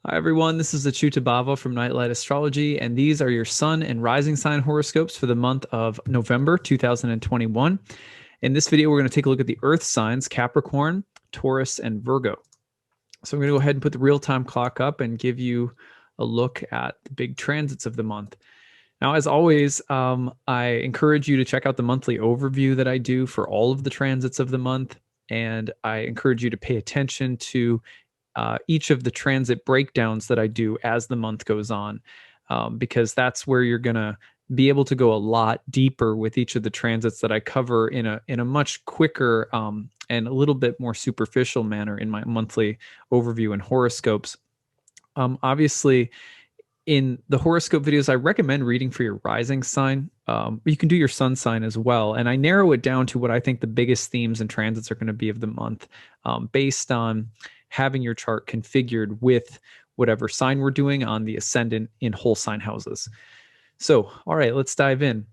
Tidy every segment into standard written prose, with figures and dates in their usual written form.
Hi, everyone. This is acyuta-bhava from Nightlight Astrology, and these are your sun and rising sign horoscopes for the month of November 2021. In this video, we're going to take a look at the earth signs, Capricorn, Taurus, and Virgo. So I'm going to go ahead and put the real-time clock up and give you a look at the big transits of the month. Now, as always, I encourage you to check out the monthly overview that I do for all of the transits of the month, and I encourage you to pay attention to each of the transit breakdowns that I do as the month goes on, because that's where you're going to be able to go a lot deeper with each of the transits that I cover in a much quicker and a little bit more superficial manner in my monthly overview and horoscopes. Obviously, in the horoscope videos, I recommend reading for your rising sign. You can do your sun sign as well. And I narrow it down to what I think the biggest themes and transits are going to be of the month, based on having your chart configured with whatever sign we're doing on the ascendant in whole sign houses. So, all right, let's dive in.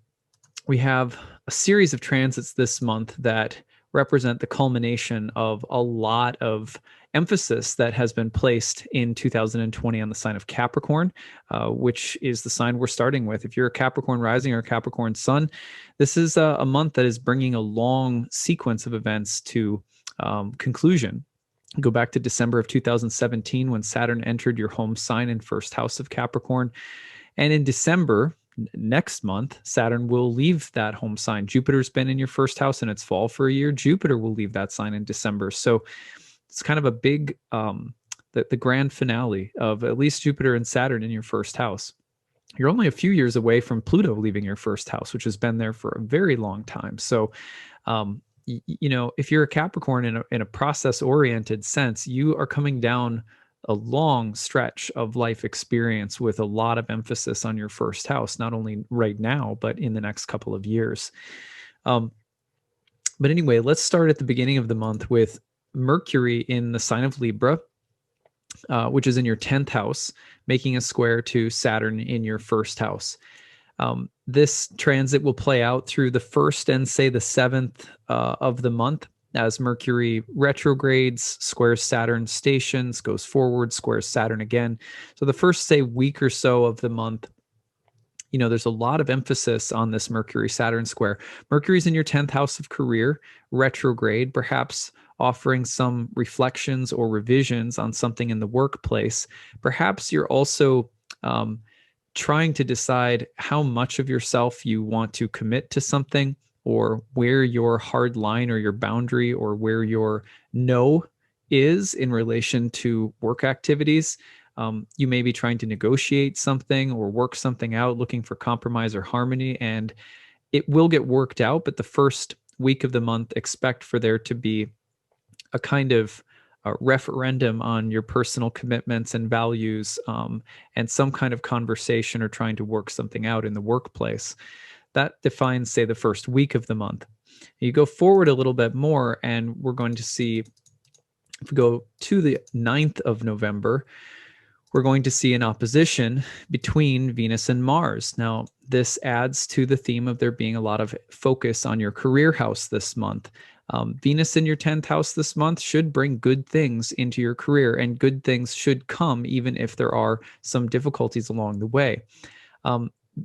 We have a series of transits this month that represent the culmination of a lot of emphasis that has been placed in 2020 on the sign of Capricorn, which is the sign we're starting with. If you're a Capricorn rising or a Capricorn sun, this is a month that is bringing a long sequence of events to conclusion. Go back to December of 2017 when Saturn entered your home sign in first house of Capricorn. And in December, next month, Saturn will leave that home sign. Jupiter's been in your first house in its fall for a year. Jupiter will leave that sign in December. So it's kind of a big, the grand finale of at least Jupiter and Saturn in your first house. You're only a few years away from Pluto leaving your first house, which has been there for a very long time. So, if you're a Capricorn in a process-oriented sense, you are coming down a long stretch of life experience with a lot of emphasis on your first house, not only right now, but in the next couple of years. But anyway, let's start at the beginning of the month with Mercury in the sign of Libra, which is in your 10th house, making a square to Saturn in your first house. This transit will play out through the first and say the 7th of the month as Mercury retrogrades, squares Saturn, stations, goes forward, squares Saturn again. So the first, say, week or so of the month, there's a lot of emphasis on this Mercury Saturn square. Mercury's in your 10th house of career, retrograde, perhaps offering some reflections or revisions on something in the workplace. Perhaps you're also trying to decide how much of yourself you want to commit to something, or where your hard line or your boundary or where your no is in relation to work activities. You may be trying to negotiate something or work something out, looking for compromise or harmony, and it will get worked out. But the first week of the month, expect for there to be a kind of referendum on your personal commitments and values, and some kind of conversation or trying to work something out in the workplace. That defines, say, the first week of the month. You go forward a little bit more, and we're going to see, if we go to the 9th of November, we're going to see an opposition between Venus and Mars. Now, this adds to the theme of there being a lot of focus on your career house this month. Venus in your 10th house this month should bring good things into your career, and good things should come even if there are some difficulties along the way.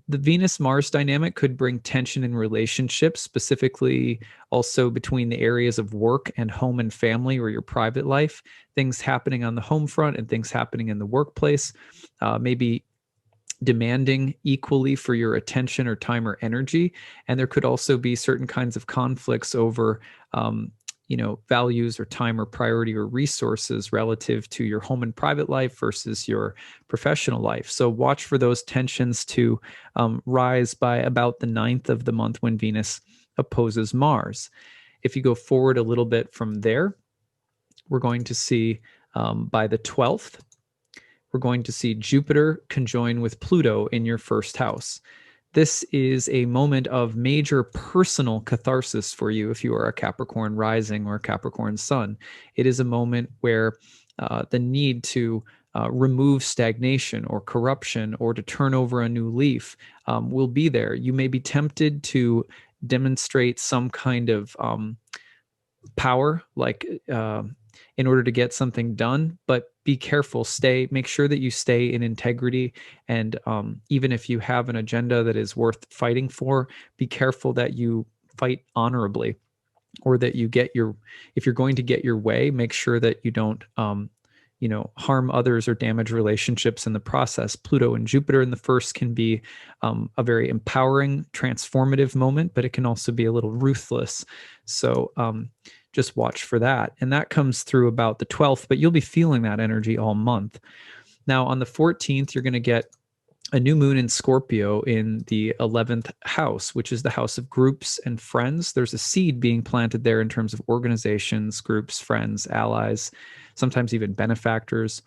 The Venus-Mars dynamic could bring tension in relationships, specifically also between the areas of work and home and family or your private life. Things happening on the home front and things happening in the workplace, maybe demanding equally for your attention or time or energy. And there could also be certain kinds of conflicts over values or time or priority or resources relative to your home and private life versus your professional life. So watch for those tensions to rise by about the 9th of the month when Venus opposes Mars. If you go forward a little bit from there, we're going to see by the 12th, we're going to see Jupiter conjoin with Pluto in your first house. This is a moment of major personal catharsis for you if you are a Capricorn rising or a Capricorn sun. It is a moment where the need to remove stagnation or corruption or to turn over a new leaf will be there. You may be tempted to demonstrate some kind of power, like in order to get something done, but be careful. Make sure that you stay in integrity. And even if you have an agenda that is worth fighting for, be careful that you fight honorably, or that you if you're going to get your way, make sure that you don't, harm others or damage relationships in the process. Pluto and Jupiter in the first can be a very empowering, transformative moment, but it can also be a little ruthless. So just watch for that. And that comes through about the 12th, but you'll be feeling that energy all month. Now, on the 14th, you're going to get a new moon in Scorpio in the 11th house, which is the house of groups and friends. There's a seed being planted there in terms of organizations, groups, friends, allies, sometimes even benefactors.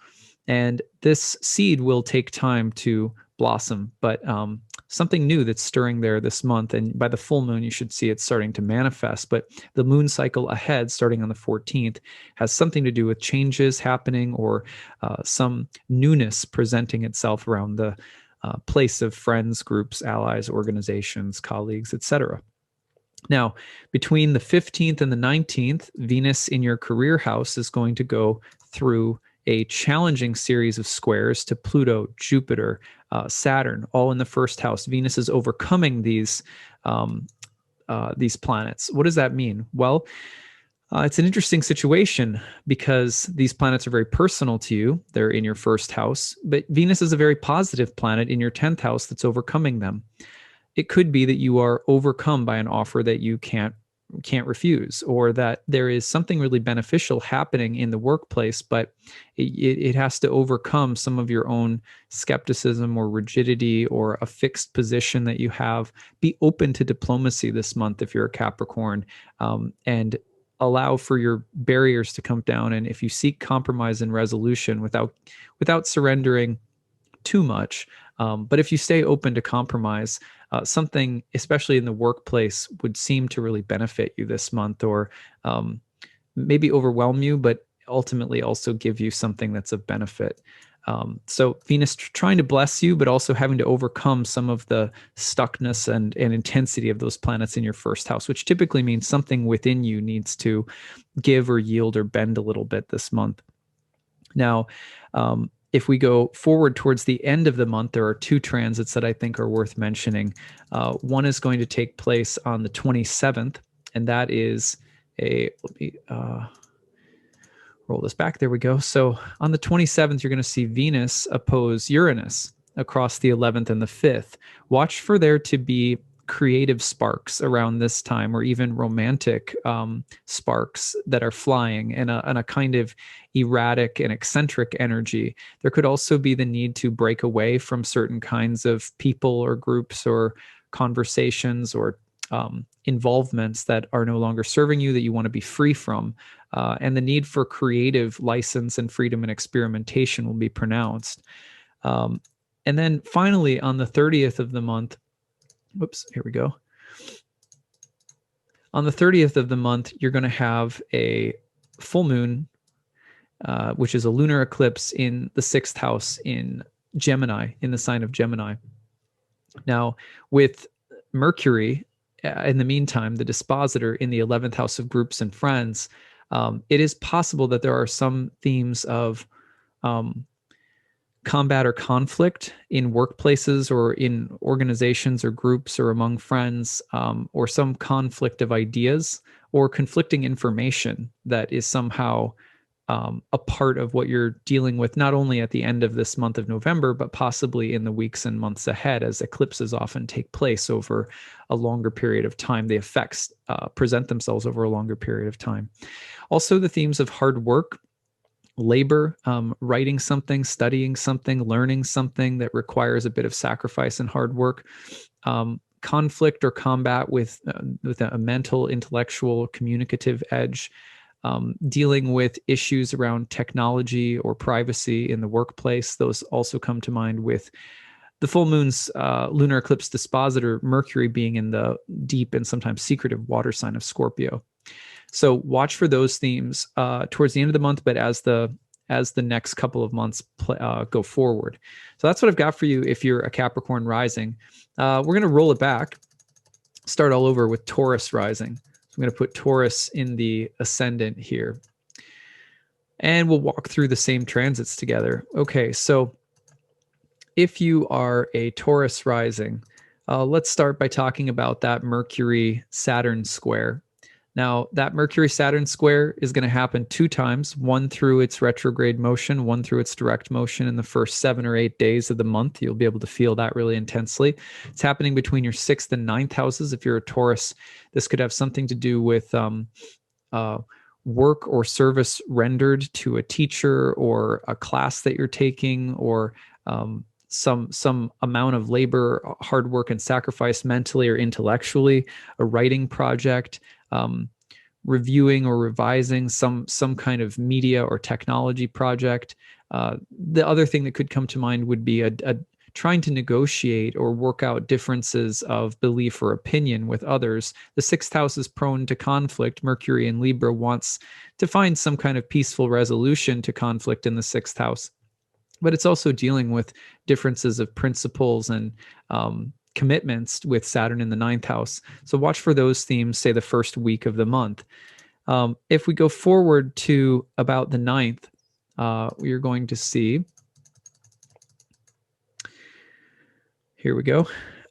And this seed will take time to blossom, but something new that's stirring there this month. And by the full moon, you should see it starting to manifest. But the moon cycle ahead, starting on the 14th, has something to do with changes happening, or some newness presenting itself around the place of friends, groups, allies, organizations, colleagues, etc. Now, between the 15th and the 19th, Venus in your career house is going to go through a challenging series of squares to Pluto, Jupiter, Saturn, all in the first house. Venus is overcoming these planets. What does that mean? Well, it's an interesting situation because these planets are very personal to you. They're in your first house, but Venus is a very positive planet in your 10th house that's overcoming them. It could be that you are overcome by an offer that you can't refuse, or that there is something really beneficial happening in the workplace, but it has to overcome some of your own skepticism or rigidity or a fixed position that you have. Be open to diplomacy this month if you're a Capricorn, and allow for your barriers to come down. And if you seek compromise and resolution without surrendering too much, but if you stay open to compromise, something, especially in the workplace, would seem to really benefit you this month, or maybe overwhelm you, but ultimately also give you something that's of benefit. So Venus trying to bless you, but also having to overcome some of the stuckness and intensity of those planets in your first house, which typically means something within you needs to give or yield or bend a little bit this month. Now, if we go forward towards the end of the month, there are two transits that I think are worth mentioning. One is going to take place on the 27th, and that is let me roll this back. There we go. So on the 27th, you're going to see Venus oppose Uranus across the 11th and the 5th. Watch for there to be creative sparks around this time, or even romantic sparks that are flying, and a kind of erratic and eccentric energy. There could also be the need to break away from certain kinds of people or groups or conversations or involvements that are no longer serving you, that you want to be free from. And the need for creative license and freedom and experimentation will be pronounced. And then finally, on the 30th of the month, here we go. On the 30th of the month, you're going to have a full moon, which is a lunar eclipse in the 6th house in Gemini, in the sign of Gemini. Now, with Mercury, in the meantime, the dispositor in the 11th house of groups and friends, it is possible that there are some themes of combat or conflict in workplaces or in organizations or groups or among friends, or some conflict of ideas or conflicting information that is somehow a part of what you're dealing with, not only at the end of this month of November, but possibly in the weeks and months ahead, as eclipses often take place over a longer period of time. The effects present themselves over a longer period of time. Also, the themes of hard work, labor, writing something, studying something, learning something that requires a bit of sacrifice and hard work, conflict or combat with a mental, intellectual, communicative edge, dealing with issues around technology or privacy in the workplace. Those also come to mind with the full moon's lunar eclipse dispositor, Mercury, being in the deep and sometimes secretive water sign of Scorpio. So watch for those themes towards the end of the month, but as the next couple of months go forward. So that's what I've got for you if you're a Capricorn rising. We're going to roll it back, start all over with Taurus rising. So I'm going to put Taurus in the ascendant here. And we'll walk through the same transits together. Okay, so if you are a Taurus rising, let's start by talking about that Mercury-Saturn square. Now, that Mercury-Saturn square is going to happen 2 times, one through its retrograde motion, one through its direct motion in the first 7 or 8 days of the month. You'll be able to feel that really intensely. It's happening between your 6th and 9th houses. If you're a Taurus, this could have something to do with work or service rendered to a teacher or a class that you're taking, or some amount of labor, hard work, and sacrifice mentally or intellectually, a writing project, reviewing or revising some kind of media or technology project. The other thing that could come to mind would be a trying to negotiate or work out differences of belief or opinion with others. The 6th house is prone to conflict. Mercury in Libra wants to find some kind of peaceful resolution to conflict in the 6th house. But it's also dealing with differences of principles and commitments with Saturn in the 9th house. So watch for those themes, say the first week of the month. If we go forward to about the 9th, we are going to see, here we go.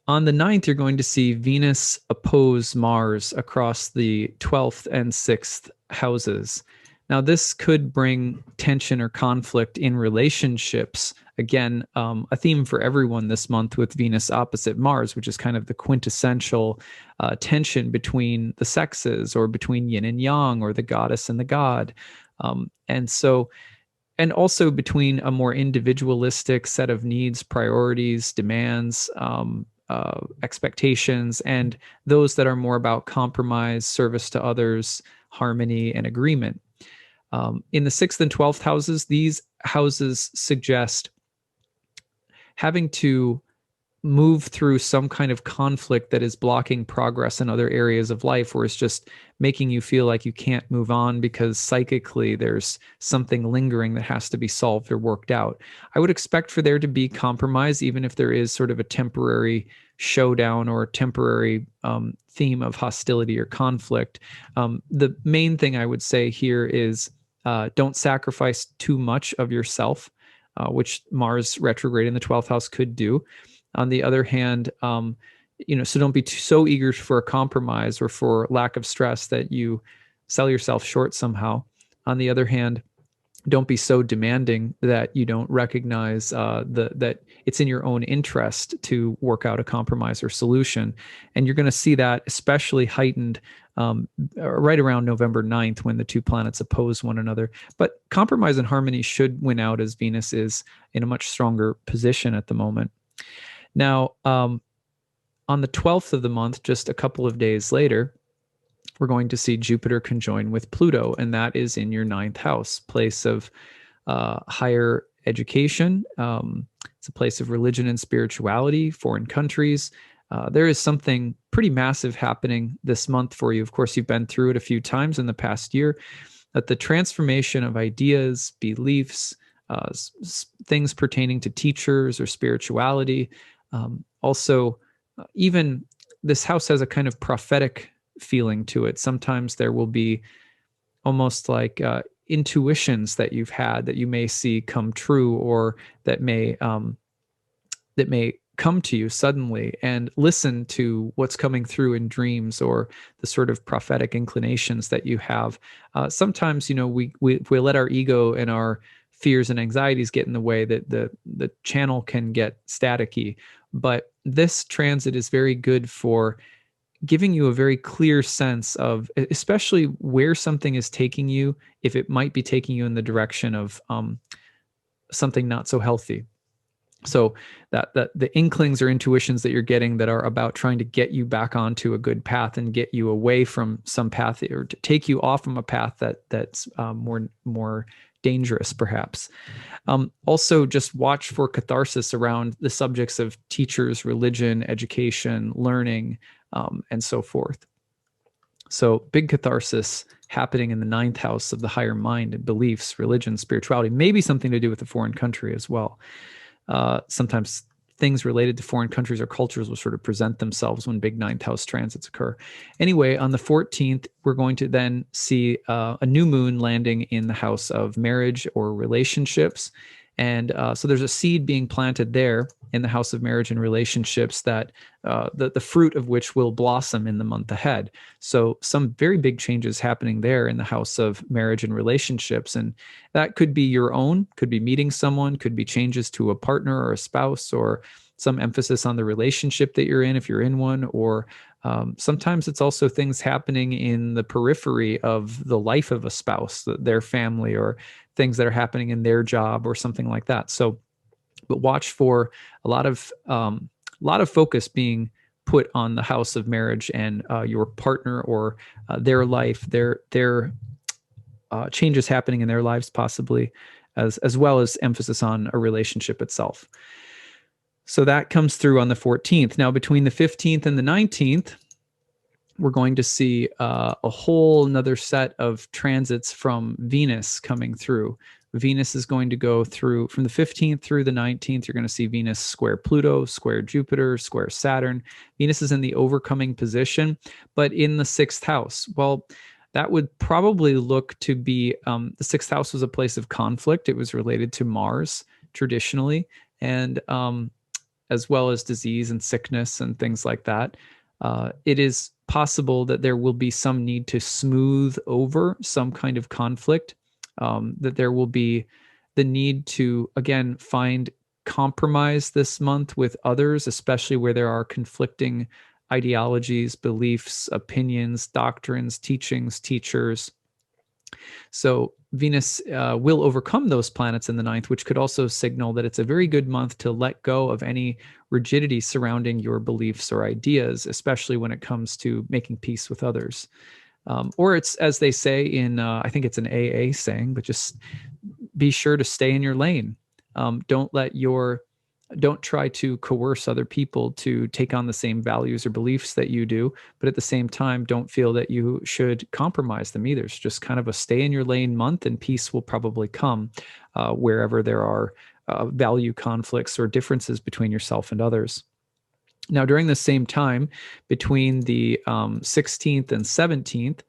On the 9th, you're going to see Venus oppose Mars across the 12th and 6th houses. Now, this could bring tension or conflict in relationships. Again, a theme for everyone this month with Venus opposite Mars, which is kind of the quintessential tension between the sexes, or between yin and yang, or the goddess and the god. And also between a more individualistic set of needs, priorities, demands, expectations, and those that are more about compromise, service to others, harmony, and agreement. In the 6th and 12th houses, these houses suggest having to move through some kind of conflict that is blocking progress in other areas of life, or is just making you feel like you can't move on because psychically there's something lingering that has to be solved or worked out. I would expect for there to be compromise, even if there is sort of a temporary showdown or a temporary theme of hostility or conflict. The main thing I would say here is don't sacrifice too much of yourself, which Mars retrograde in the 12th house could do. On the other hand, so don't be so eager for a compromise or for lack of stress that you sell yourself short somehow. On the other hand, don't be so demanding that you don't recognize that it's in your own interest to work out a compromise or solution. And you're going to see that especially heightened right around November 9th, when the 2 planets oppose one another. But compromise and harmony should win out, as Venus is in a much stronger position at the moment. Now, on the 12th of the month, just a couple of days later, we're going to see Jupiter conjoin with Pluto, and that is in your 9th house, place of higher education. It's a place of religion and spirituality, foreign countries. There is something pretty massive happening this month for you. Of course, you've been through it a few times in the past year, that the transformation of ideas, beliefs, things pertaining to teachers or spirituality. Also, even this house has a kind of prophetic feeling to it. Sometimes there will be almost like intuitions that you've had that you may see come true, or that may come to you suddenly, and listen to what's coming through in dreams, or the sort of prophetic inclinations that you have. Sometimes, we let our ego and our fears and anxieties get in the way, that the channel can get staticky. But this transit is very good for giving you a very clear sense of, especially where something is taking you, if it might be taking you in the direction of something not so healthy. So that the inklings or intuitions that you're getting that are about trying to get you back onto a good path and get you away from some path, or to take you off from a path that's more dangerous, perhaps. Also, just watch for catharsis around the subjects of teachers, religion, education, learning, and so forth. So big catharsis happening in the 9th house of the higher mind and beliefs, religion, spirituality, maybe something to do with a foreign country as well. Sometimes things related to foreign countries or cultures will sort of present themselves when big ninth house transits occur. Anyway, on the 14th, we're going to then see a new moon landing in the house of marriage or relationships. And so there's a seed being planted there in the house of marriage and relationships that the fruit of which will blossom in the month ahead. So some very big changes happening there in the house of marriage and relationships. And that could be your own, could be meeting someone, could be changes to a partner or a spouse, or some emphasis on the relationship that you're in if you're in one, or sometimes it's also things happening in the periphery of the life of a spouse, their family, or things that are happening in their job or something like that. So, but watch for a lot of focus being put on the house of marriage and your partner or their life, their changes happening in their lives, possibly, as well as emphasis on a relationship itself. So that comes through on the 14th. Now, between the 15th and the 19th, we're going to see a whole another set of transits from Venus coming through. Venus is going to go through from the 15th through the 19th. You're going to see Venus square Pluto, square Jupiter, square Saturn. Venus is in the overcoming position, but in the 6th house. Well, that would probably look to be the 6th house was a place of conflict. It was related to Mars traditionally, and as well as disease and sickness and things like that. It is possible that there will be some need to smooth over some kind of conflict, that there will be the need to, again, find compromise this month with others, especially where there are conflicting ideologies, beliefs, opinions, doctrines, teachings, teachers. So Venus will overcome those planets in the 9th, which could also signal that it's a very good month to let go of any rigidity surrounding your beliefs or ideas, especially when it comes to making peace with others. Or it's, as they say in, I think it's an AA saying, but just be sure to stay in your lane. Don't try to coerce other people to take on the same values or beliefs that you do, but at the same time, don't feel that you should compromise them either. It's just kind of a stay in your lane month, and peace will probably come wherever there are value conflicts or differences between yourself and others. Now, during the same time, between the 16th and 17th,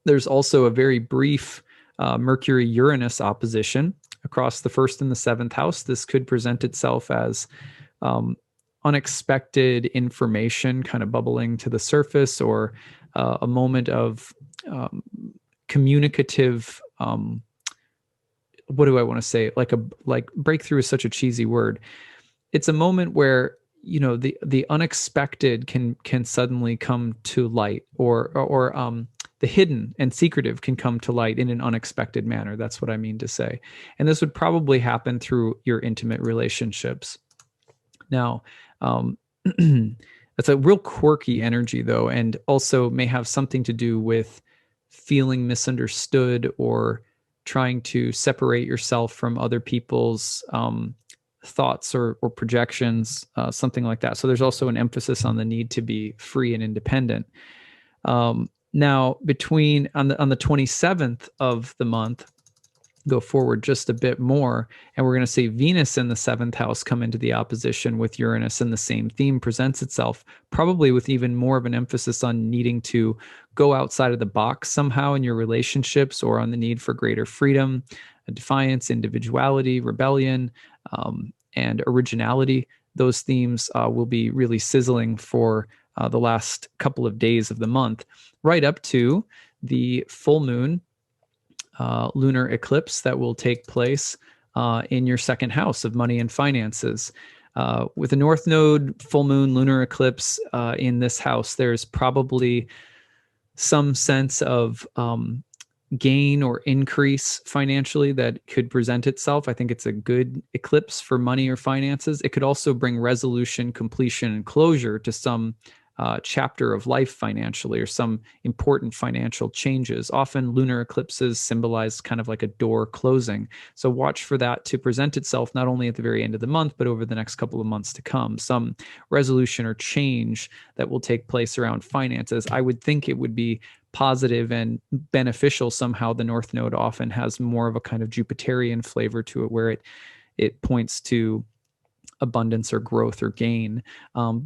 there's also a very brief Mercury-Uranus opposition across the 1st and the 7th house. This could present itself as unexpected information kind of bubbling to the surface, or a moment of communicative, what do I want to say? Like breakthrough is such a cheesy word. It's a moment where, you know, the unexpected can suddenly come to light, or the hidden and secretive can come to light in an unexpected manner. That's what I mean to say. And this would probably happen through your intimate relationships. Now, it's a real quirky energy, though, and also may have something to do with feeling misunderstood or trying to separate yourself from other people's thoughts or projections, something like that. So there's also an emphasis on the need to be free and independent. Now, between on the 27th of the month, go forward just a bit more, and we're going to see Venus in the 7th house come into the opposition with Uranus, and the same theme presents itself, probably with even more of an emphasis on needing to go outside of the box somehow in your relationships, or on the need for greater freedom, defiance, individuality, rebellion, and originality. Those themes will be really sizzling for the last couple of days of the month, right up to the full moon lunar eclipse that will take place in your 2nd house of money and finances. With a North Node full moon lunar eclipse in this house, there's probably some sense of gain or increase financially that could present itself. I think it's a good eclipse for money or finances. It could also bring resolution, completion, and closure to some chapter of life financially, or some important financial changes. Often lunar eclipses symbolize kind of like a door closing. So watch for that to present itself not only at the very end of the month, but over the next couple of months to come. Some resolution or change that will take place around finances. I would think it would be positive and beneficial somehow. The North Node often has more of a kind of Jupiterian flavor to it, where it points to abundance or growth or gain.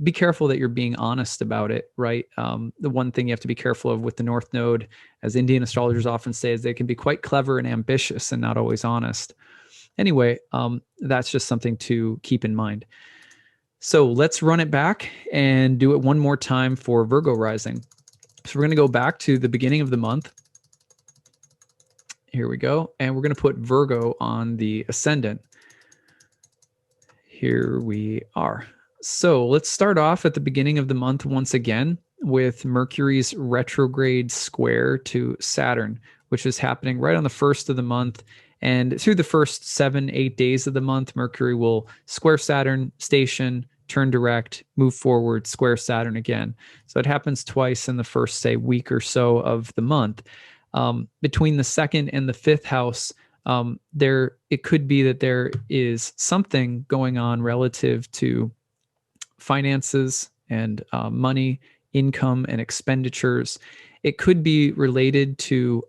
Be careful that you're being honest about it, right? The one thing you have to be careful of with the North Node, as Indian astrologers often say, is they can be quite clever and ambitious and not always honest. Anyway, that's just something to keep in mind. So let's run it back and do it one more time for Virgo rising. So we're going to go back to the beginning of the month. Here we go. And we're going to put Virgo on the ascendant. Here we are. So let's start off at the beginning of the month once again with Mercury's retrograde square to Saturn, which is happening right on the first of the month. And through the first 7-8 days of the month, Mercury will square Saturn, station, turn direct, move forward, square Saturn again. So it happens twice in the first, say, week or so of the month. Between the second and the fifth house, it could be that there is something going on relative to finances and money, income, and expenditures. It could be related to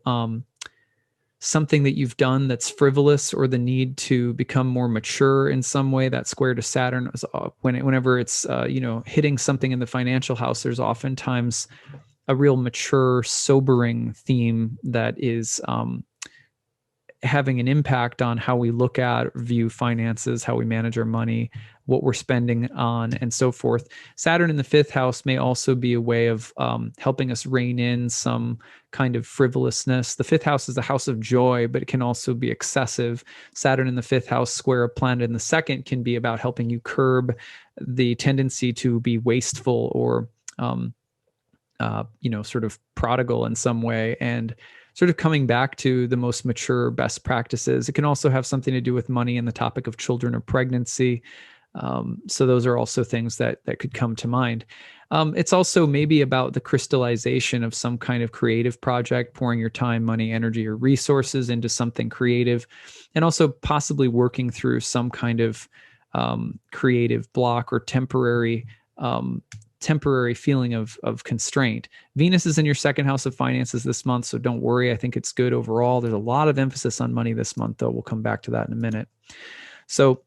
something that you've done that's frivolous, or the need to become more mature in some way. That square to Saturn, whenever it's hitting something in the financial house, there's oftentimes a real mature, sobering theme that is having an impact on how we look at, view finances, how we manage our money, what we're spending on, and so forth. Saturn in the fifth house may also be a way of helping us rein in some kind of frivolousness. The fifth house is the house of joy, but it can also be excessive. Saturn in the fifth house, square a planet in the second, can be about helping you curb the tendency to be wasteful or sort of prodigal in some way, and sort of coming back to the most mature best practices. It can also have something to do with money and the topic of children or pregnancy. So those are also things that could come to mind. It's also maybe about the crystallization of some kind of creative project, pouring your time, money, energy, or resources into something creative, and also possibly working through some kind of creative block or temporary feeling of constraint. Venus is in your second house of finances this month, so don't worry. I think it's good overall. There's a lot of emphasis on money this month, though. We'll come back to that in a minute. So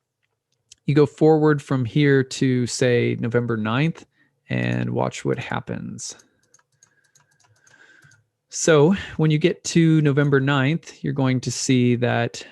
you go forward from here to, say, November 9th, and watch what happens. So when you get to November 9th, you're going to see that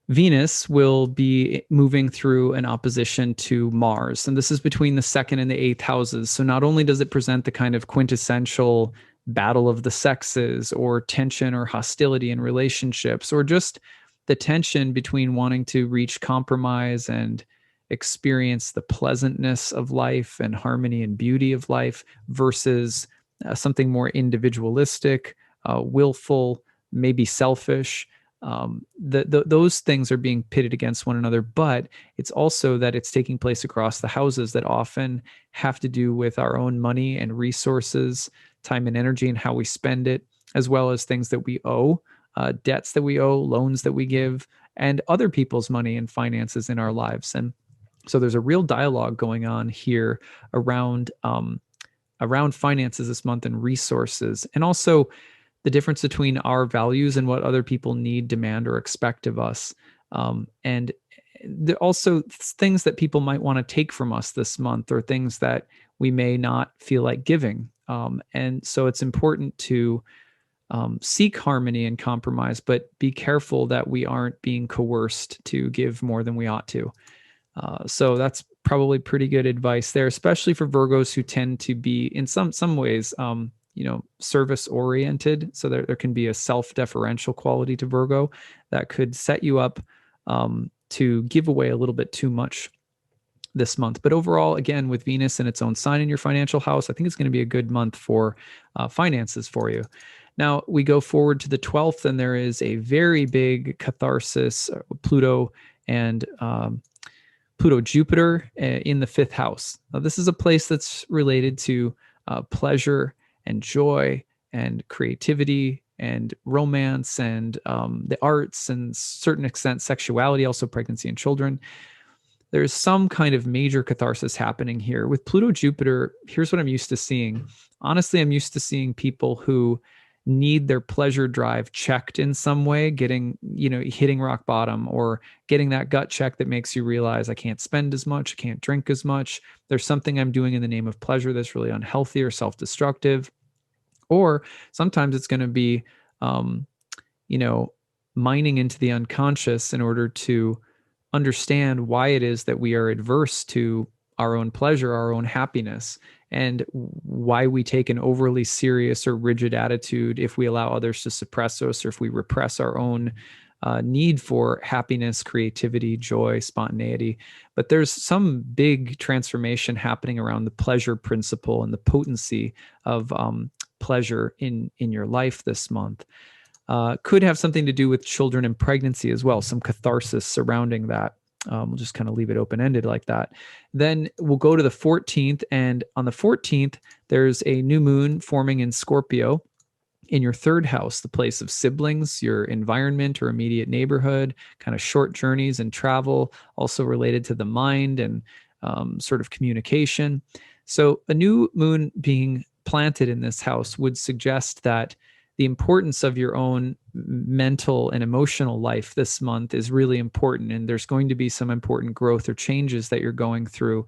Venus will be moving through an opposition to Mars, and this is between the second and the eighth houses. So not only does it present the kind of quintessential battle of the sexes, or tension or hostility in relationships, or just the tension between wanting to reach compromise and experience the pleasantness of life and harmony and beauty of life, versus something more individualistic, willful, maybe selfish. Those things are being pitted against one another, but it's also that it's taking place across the houses that often have to do with our own money and resources, time and energy, and how we spend it, as well as things that we owe, debts that we owe, loans that we give, and other people's money and finances in our lives. And so there's a real dialogue going on here around finances this month, and resources, and also the difference between our values and what other people need, demand, or expect of us. And also things that people might want to take from us this month, or things that we may not feel like giving. And so it's important to seek harmony and compromise, but be careful that we aren't being coerced to give more than we ought to. So that's probably pretty good advice there, especially for Virgos who tend to be in some ways, service oriented. So there can be a self-deferential quality to Virgo that could set you up to give away a little bit too much this month. But overall, again, with Venus in its own sign in your financial house, I think it's going to be a good month for finances for you. Now we go forward to the 12th, and there is a very big catharsis, Pluto and Pluto-Jupiter in the fifth house. Now this is a place that's related to pleasure and joy and creativity and romance and the arts, and certain extent sexuality, also pregnancy and children. There's some kind of major catharsis happening here. With Pluto-Jupiter, here's what I'm used to seeing. Honestly, I'm used to seeing people who need their pleasure drive checked in some way, getting, hitting rock bottom, or getting that gut check that makes you realize I can't spend as much, I can't drink as much. There's something I'm doing in the name of pleasure that's really unhealthy or self-destructive. Or sometimes it's going to be, mining into the unconscious in order to understand why it is that we are adverse to our own pleasure, our own happiness, and why we take an overly serious or rigid attitude if we allow others to suppress us, or if we repress our own need for happiness, creativity, joy, spontaneity. But there's some big transformation happening around the pleasure principle and the potency of pleasure in your life this month. Could have something to do with children and pregnancy as well, some catharsis surrounding that. We'll just kind of leave it open-ended like that. Then we'll go to the 14th, and on the 14th, there's a new moon forming in Scorpio in your third house, the place of siblings, your environment or immediate neighborhood, kind of short journeys and travel, also related to the mind and sort of communication. So a new moon being planted in this house would suggest that the importance of your own mental and emotional life this month is really important. And there's going to be some important growth or changes that you're going through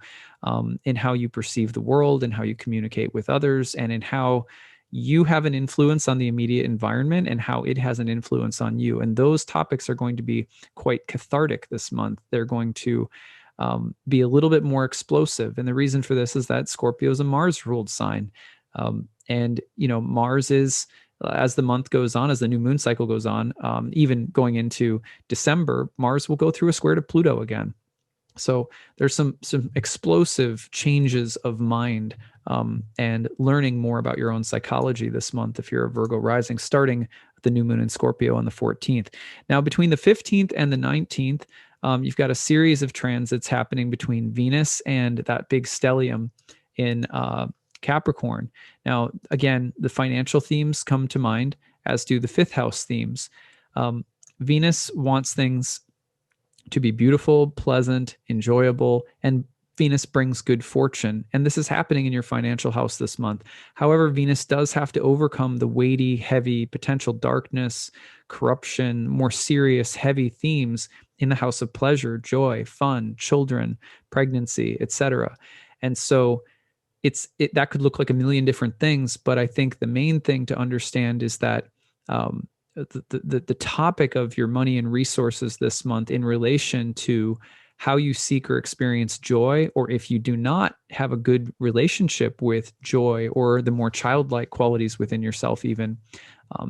in how you perceive the world and how you communicate with others, and in how you have an influence on the immediate environment and how it has an influence on you. And those topics are going to be quite cathartic this month. They're going to be a little bit more explosive. And the reason for this is that Scorpio is a Mars-ruled sign. And Mars is, as the month goes on, as the new moon cycle goes on, even going into December, Mars will go through a square to Pluto again. So there's some explosive changes of mind and learning more about your own psychology this month if you're a Virgo rising, starting the new moon in Scorpio on the 14th. Now, between the 15th and the 19th, you've got a series of transits happening between Venus and that big stellium in Capricorn. Now, again, the financial themes come to mind, as do the fifth house themes. Venus wants things to be beautiful, pleasant, enjoyable, and Venus brings good fortune. And this is happening in your financial house this month. However, Venus does have to overcome the weighty, heavy, potential darkness, corruption, more serious, heavy themes in the house of pleasure, joy, fun, children, pregnancy, etc. And so that could look like a million different things, but I think the main thing to understand is that the topic of your money and resources this month in relation to how you seek or experience joy, or if you do not have a good relationship with joy or the more childlike qualities within yourself even,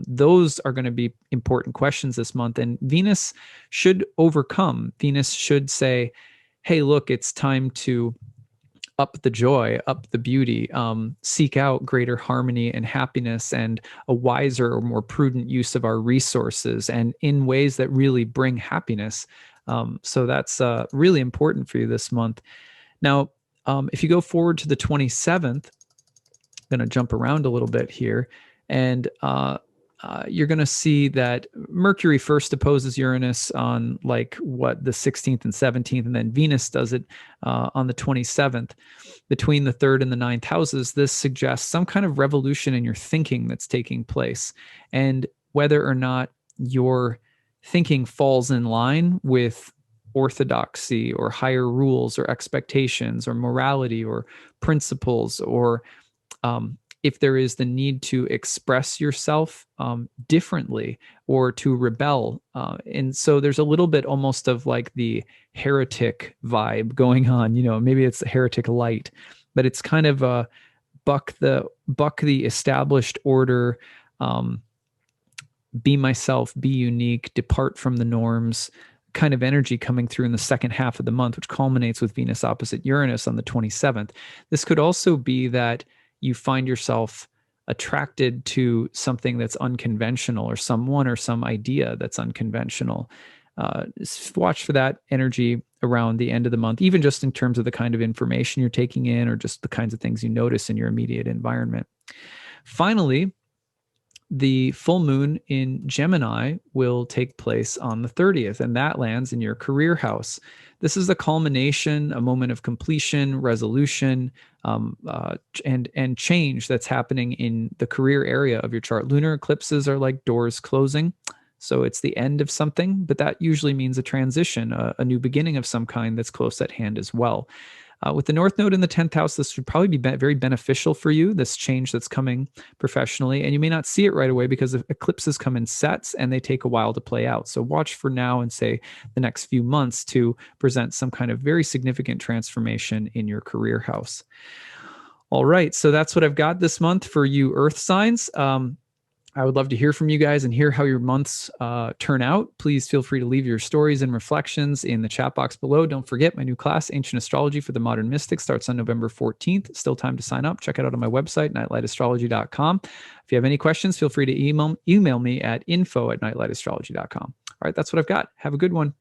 those are going to be important questions this month. And Venus should overcome. Venus should say, hey, look, it's time to up the joy, up the beauty, seek out greater harmony and happiness and a wiser or more prudent use of our resources and in ways that really bring happiness. So that's really important for you this month. Now, if you go forward to the 27th, I'm going to jump around a little bit here, and you're going to see that Mercury first opposes Uranus on the 16th and 17th, and then Venus does it on the 27th. Between the 3rd and the 9th houses, this suggests some kind of revolution in your thinking that's taking place. And whether or not your thinking falls in line with orthodoxy or higher rules or expectations or morality or principles, or if there is the need to express yourself differently or to rebel. And so there's a little bit almost of like the heretic vibe going on, maybe it's the heretic light, but it's kind of a buck the established order, be myself, be unique, depart from the norms kind of energy coming through in the second half of the month, which culminates with Venus opposite Uranus on the 27th. This could also be that you find yourself attracted to something that's unconventional, or someone or some idea that's unconventional. Watch for that energy around the end of the month, even just in terms of the kind of information you're taking in or just the kinds of things you notice in your immediate environment. Finally, the full moon in Gemini will take place on the 30th, and that lands in your career house. This is the culmination, a moment of completion, resolution, and change that's happening in the career area of your chart. Lunar eclipses are like doors closing. So it's the end of something, but that usually means a transition, a new beginning of some kind that's close at hand as well. With the North Node in the 10th house, this would probably be very beneficial for you, this change that's coming professionally. And you may not see it right away because eclipses come in sets and they take a while to play out. So watch for now and say the next few months to present some kind of very significant transformation in your career house. All right, so that's what I've got this month for you Earth signs. I would love to hear from you guys and hear how your months turn out. Please feel free to leave your stories and reflections in the chat box below. Don't forget my new class, Ancient Astrology for the Modern Mystic, starts on November 14th. Still time to sign up. Check it out on my website, nightlightastrology.com. If you have any questions, feel free to email me at info@nightlightastrology.com. All right, that's what I've got. Have a good one.